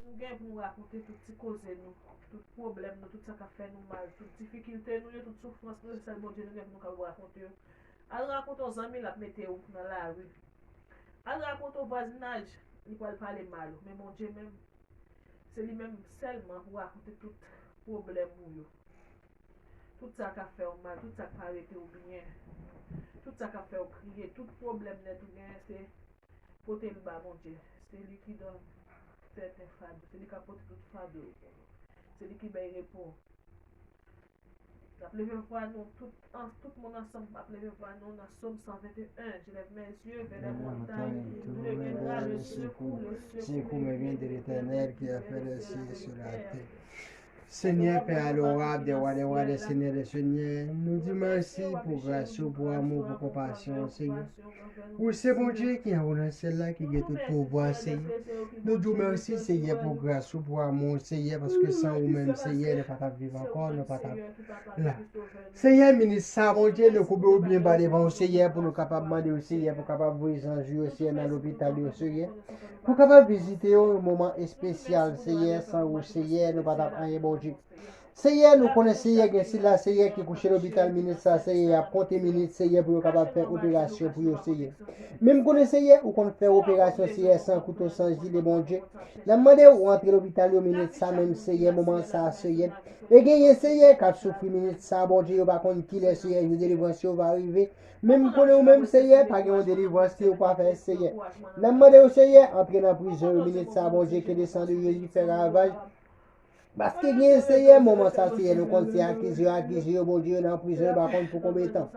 nous gagnons pour nous raconter toutes ces causes, nous, tout problème, nous, tout ça qui fait nous mal, toutes difficultés, nous, toute souffrance, nous, c'est le bon Dieu, nous gagnons pour nous raconter. Elle raconte aux amis la météo dans la rue. Elle raconte au voisinage, il peut parler mal, mais mon Dieu même, c'est lui-même seulement pour raconter tout problème pour eux. Tout ça qui fait mal, tout ça qui arrêté ou bien, tout ça qui fait crier, tout problème net ou bien, c'est porter le bas, mon Dieu. C'est lui qui donne certains fardeaux, c'est lui qui apporte tout fardeau. C'est lui qui baille répond. Appelez voir nous, tout le monde ensemble, appelez voir nous dans Somme 121. Je lève mes yeux vers les montagnes, D'où viendra le secours me vient de l'Éternel qui a fait le ciel sur la terre. Seigneur, Père adorable, des rois, des seigneurs, des seigneurs, nous disons merci pour grâce, pour amour, pour compassion, Seigneur. Pour ce bon Dieu qui est dans celle-là, qui est tout pouvoir, Seigneur. Nous disons merci, Seigneur, pour grâce, pour amour, Seigneur, parce que sans vous-même, Seigneur, ne pas vivre encore, ne pas là. Seigneur, ministre, ça, mon Dieu, nous pouvons bien parler devant le Seigneur pour nous capables de demander au Seigneur, pour capable de voir les enjeux aussi dans l'hôpital, Seigneur. Pour capable de visiter un moment spécial, Seigneur, sans vous, Seigneur, nous pas rien, bon Dieu. Seigneur, nous connaissons Seigneur, c'est là, Seigneur, qui couche à l'hôpital, ministre, Seigneur, à compter minutes, Seigneur, pour capable faire opération pour vous, Seigneur. Même connaissez Seigneur, ou qu'on fait opération, Seigneur, sans couteau, sans gilet, bon Dieu. La manière où entrer à l'hôpital, minute, ça, même, Seigneur, moment, ça, Seigneur. Et gagner, Seigneur, quand souffre, minute, ça, bon Dieu, par contre, qui est, Seigneur, une délivrance va arriver. Même connaissez même, Seigneur, pas une délivrance, qui ou pas faire, Seigneur. La manière où, Seigneur, entrer dans la prison, minute, ça, bon Dieu, qui descend de Jésus, fait ravage. Parce que bien Seigneur, moment ça, Seigneur, nous connaissons acquisition, bon Dieu, dans la prison, par contre, pour combien de temps.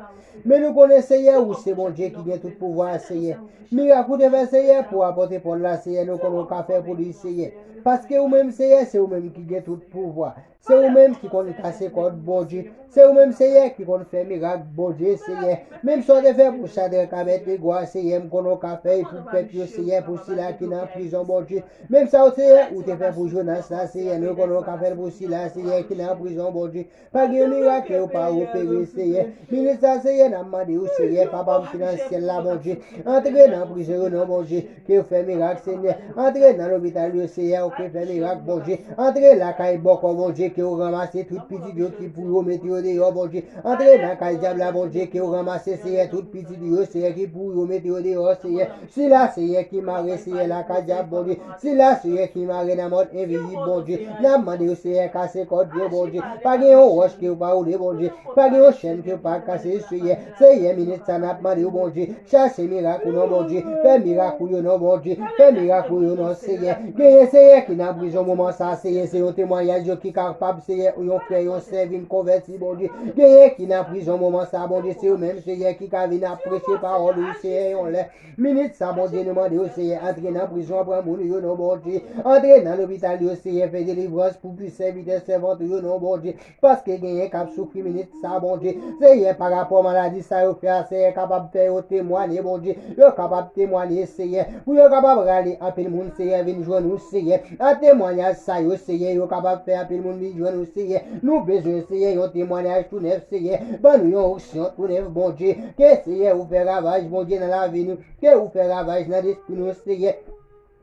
Mais nous connaissons Seigneur, où c'est bon Dieu qui vient tout pouvoir, Seigneur. Miracle de faire, Seigneur, pour apporter pour la Seigneur, nous connaissons qu'à faire pour lui, Seigneur. Parce que vous-même, Seigneur, c'est vous-même qui vient tout pouvoir. C'est vous-même qui compte casser contre bon Dieu. C'est vous-même, Seigneur, qui compte faire miracle, bon Dieu, Seigneur. Même si on a fait pour ça, de cabettes, de gloire, Seigneur, qu'on a fait pour peuple, Seigneur, pour ceux-là qui sont en prison, bon Dieu. Même ça, Seigneur, ou te fait pour Jonas, là, Seigneur, nous qu'on a fait pour ceux-là, Seigneur, qui sont en prison, bon Dieu. Pas de miracle, ou pas opéré, Seigneur. Ministre, Seigneur, n'a demandé au Seigneur, papa, financier, là, bon Dieu. Entrez dans la prison, non, bon Dieu, qui fait miracle, Seigneur. Entrez dans l'hôpital, Seigneur, qui fait miracle, bon Dieu. Entrez là, caille, bon Dieu, qui ont ramassé toute petite Dieu qui pour mettre dehors, bon Dieu. Entrez dans caille diable, bon Dieu, qui ont ramassé, Seigneur, toute petite Dieu, Seigneur, qui pour mettre dehors, Seigneur. C'est là, Seigneur, qui m'a Seigneur, la caille diable, bon Dieu. C'est là, Seigneur, qui m'a dans mort invisible, bon Dieu. N'a demandé au Seigneur, casser code Dieu, bon Dieu. Pas de roche qui ou pas rouler, bon Dieu. Pas de chaîne qui ou pas casser, Seigneur. Seigneur, ministre, ça n'a demandé au bon Dieu. Chasser miracle, non, bon Dieu. Fais miracle, non, bon Dieu. Fais miracle, non, Seigneur. Que Seigneur, qui n'a besoin moment ça, Seigneur, c'est un témoignage qui est capable, Seigneur, où on fait, on serve, une converti, bon Dieu. Seigneur, qui n'a besoin moment ça, bon Dieu, c'est eux-mêmes, Seigneur, qui a venu prêcher parole, Seigneur, on l'a. Minute, ça, bon Dieu, demandez au Seigneur, entrer dans la prison, prendre mon Dieu, non, bon Dieu. Entrer dans l'hôpital, Seigneur, faire délivrance pour plus servir des servantes, non, bon Dieu. Parce que Seigneur, qui a souffert, minute, ça, bon Dieu. Seigneur, par rapport à maladie, ça, vous fait, Seigneur, capable de faire témoigner, bon Dieu. Vous capable de témoigner, Seigneur. Vous êtes capable de râler, appeler le monde, Seigneur, venir joindre nous, Seigneur. Un témoignage, ça, Seigneur, vous capable de faire appeler le monde, venir joindre nous, Seigneur. Nous besoin, Seigneur, un témoignage tout neuf, Seigneur. Bon, nous, une option tout neuf, bon Dieu. Que, Seigneur, vous fait ravage, bon Dieu, dans la vie, nous. Que vous fait ravage dans l'esprit, nous, Seigneur.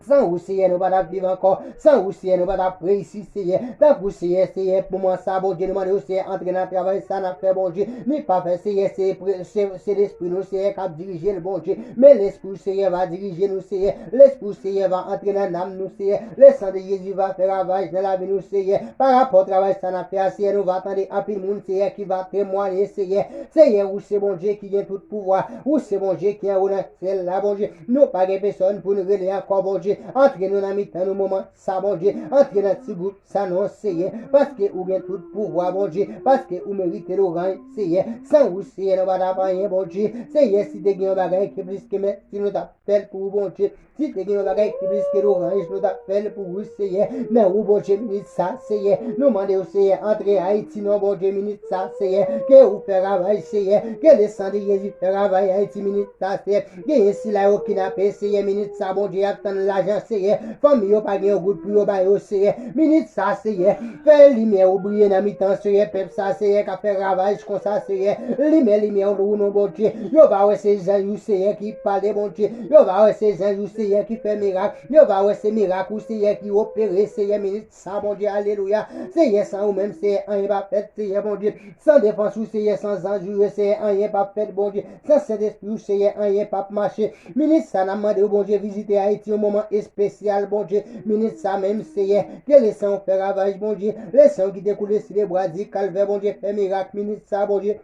Sans vous, Seigneur, nous pas vivre encore. Sans vous, Seigneur, nous pas précis, Seigneur. Tant que vous, Seigneur, pour moi, ça, bon Dieu, demandez au Seigneur, entrer dans le travail, ça n'a fait, bon Dieu. Mais pas fait, Seigneur, c'est l'esprit, nous, Seigneur, qui a dirigé le bon Dieu. Mais l'esprit, Seigneur, va diriger nous, Seigneur. L'esprit, Seigneur, va entrer dans l'âme, nous, Seigneur. Le sang de Jésus va faire ravage dans la vie, nous, Seigneur. Par rapport au travail, ça n'a fait, Seigneur, nous va attendre un peu de monde, Seigneur, qui va témoigner, Seigneur. Seigneur, où c'est bon Dieu qui vient tout pouvoir. Où c'est bon Dieu qui a celle-là, bon Dieu. Nous, pas de personne pour nous relayer encore, bon Dieu. Entrez nous dans mi-temps, nos moments, ça, bon Dieu. Entrez dans ce groupe, ça, non, Seigneur. Parce que vous avez tout pouvoir, bon Dieu. Parce que vous méritez le rang, Seigneur. Sans vous, Seigneur, nous va pas rien, bon Dieu. Seigneur, si tu as un bagage qui est plus que mais, si nous t'appelle pour vous, bon Dieu. Si tu as un bagage qui est plus que l'orange, nous t'appelle pour vous, Seigneur. Mais vous, bon Dieu, ministre ça, Seigneur. Nous demandons au Seigneur, entrez à Haïti, non, bon Dieu, ministre ça, Seigneur. Que vous faites ravage, Seigneur. Que le sang de Jésus fait ravage, Haïti, ministre ça, Seigneur. Que ici, là, au kidnappé, Seigneur, ministre ça, bon Dieu, attend la l'argent, Seigneur. Famille, yo pas gen goût pour yo ba yo, Seigneur. Minute ça, Seigneur. Fais lumière oublier dans mi-temps, Seigneur. Peuple ça, Seigneur, qui fait ravage comme ça, Seigneur. Lumière, nous, bon Dieu. Yo va ouais ces gens, Seigneur, qui parle, bon Dieu. Yo va ouais ces gens, Seigneur, qui fait miracle. Yo va ouais ces miracles, Seigneur, qui opère, Seigneur, minute ça, bon Dieu, alléluia. Seigneur, sans ou même, c'est un pas fait, Seigneur, bon Dieu. Sans défense, Seigneur, sans enjeu, c'est un pas fait, bon Dieu. Sans Saint-Esprit, Seigneur, un pas marché. Ministre, ça n'a demandé, bon Dieu, visiter Haïti au moment spécial, bon Dieu. Ministre, ça même, Seigneur, que les sangs fait ravage, bon Dieu. Les sangs qui découlent sur les bras, dit calvaire, bon Dieu, fait miracle, ministre, ça, bon Dieu.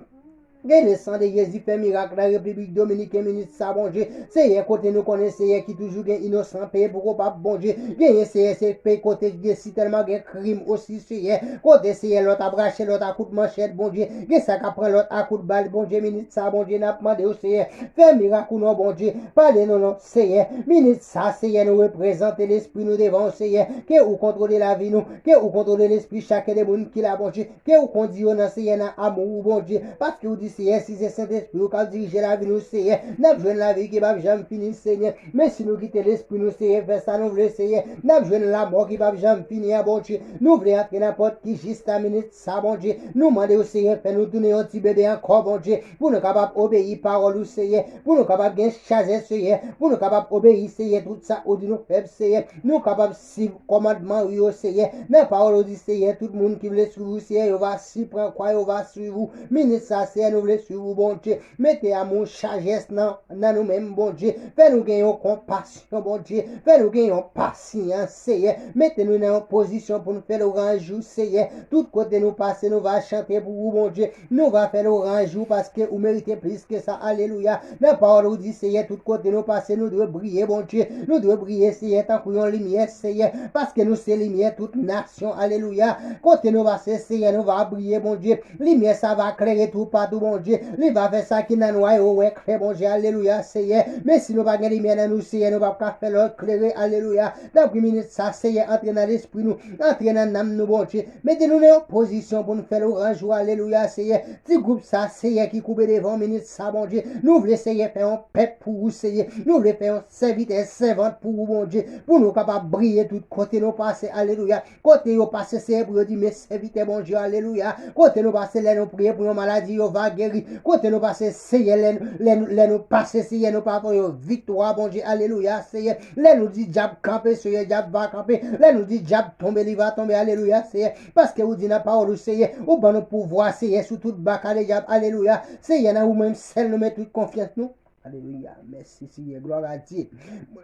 Le sang de Jésus fait miracle dans la République Dominicaine, ministre ça, bon Dieu. C'est un côté nous connaissons, qui toujours gagne innocent, payé pour pas, bon Dieu. C'est pays côté qui si tellement de crime aussi, c'est côté c'est l'autre à bracher, l'autre à coup de manchette, bon Dieu. Ça qui prend l'autre à coup de balle, bon Dieu, ministre ça, bon Dieu, n'a pas demandé au Seigneur. Fait miracle, non, bon Dieu. Parlez, non, Seigneur. Ministre ça, Seigneur, nous représenter l'esprit, nous devons, Seigneur. Que vous contrôlez la vie, nous. Que vous contrôlez l'esprit, chacun des gens qui l'a, bon Dieu. Que vous conduisez dans Seigneur, dans amour, bon Dieu. Parce que vous dites, Seigneur, si c'est Saint-Esprit qui dirige la vie, nous, Seigneur, n'a besoin de la vie qui va jamais finir, Seigneur. Mais si nous quittons l'esprit, nous, Seigneur, faire ça, nous voulons, Seigneur, n'a besoin de la mort qui va jamais finir, bon Dieu. Nous voulons entrer n'importe qui, juste à minute, ça, bon Dieu. Nous demandons au Seigneur, faire nous tourner un petit bébé encore, bon Dieu, pour nous capables d'obéir parole, Seigneur, pour nous capables de chaser, Seigneur, pour nous capables d'obéir, Seigneur, tout ça, au dit nous faibles, Seigneur, nous capables de suivre commandement, oui, au Seigneur, la parole dit, Seigneur, tout le monde qui veut suivre, Seigneur, il va s'y prendre quoi, il va suivre, ministre, ça, Seigneur, nous voulons suivre, bon Dieu. Mettez à mon sagesse dans nous-mêmes, bon Dieu. Fais-nous gagner compassion, bon Dieu. Fais-nous gagner patience, Seigneur. Mettez-nous dans une position pour nous faire le grand jour, Seigneur. Tout côté nous passer, nous va chanter pour vous, bon Dieu. Nous va faire le grand jour parce que vous méritez plus que ça. Alléluia. La parole nous dit, Seigneur, tout côté nous passer, nous devons briller, bon Dieu. Nous devons briller, Seigneur, tant qu'on lumière, Seigneur. Parce que nous c'est lumière, toute nation. Alléluia. Côté nous passer, Seigneur, nous va briller, bon Dieu. Lumière, ça va éclairer tout partout, bon Dieu. Il va faire ça qui n'a noyé, ouais, très bon Dieu, alléluia, Seigneur. Mais si nous pas gagner lumière dans nous, Seigneur, nous va pas faire l'éclairer, alléluia. D'après minute, ça, Seigneur, entrer dans l'esprit, nous, entrer dans l'âme, nous, bon Dieu. Mettez-nous en position pour nous faire le grand jour, alléluia, Seigneur. Petit groupe, ça, Seigneur, qui coupe devant minute, ça, bon Dieu. Nous voulons, Seigneur, faire un peuple pour vous, Seigneur. Nous voulons faire un serviteur, servante pour vous, bon Dieu. Pour nous capables de briller tout côté, nous passer, alléluia. Côté, nous passer, Seigneur, pour dire, mais serviteur, bon Dieu, alléluia. Côté, nous passer, là, nous prier pour nos maladies, nous va guérir. Côté, nous passer, Seigneur, les nous passer, Seigneur, nous pas pour victoire, bon Dieu, alléluia, Seigneur. Les nous dit, diable camper, Seigneur, diable va camper. Les nous dit, diable tomber, il va tomber, alléluia, Seigneur. Parce que vous dites la parole, Seigneur, ou bon nous pouvoir, Seigneur, sur toute bac, diable, alléluia. Seigneur, nous même seul, nous mettons toute confiance, nous. Alléluia, merci, Seigneur, gloire à Dieu.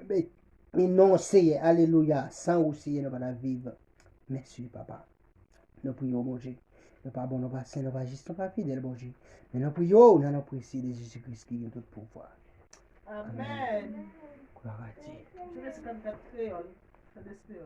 Mais non, Seigneur, alléluia, sans vous, Seigneur, nous allons vivre. Merci, papa. Nous prions, bon Dieu. Nous pas bon, nous pas saint, nous pas juste, nous pas fidèle, bon Dieu. Mais nous prions, nous allons prier de Jésus-Christ qui a tout pouvoir. Amen. Gloire à Dieu. Je laisse comme ta créole. Ça laisse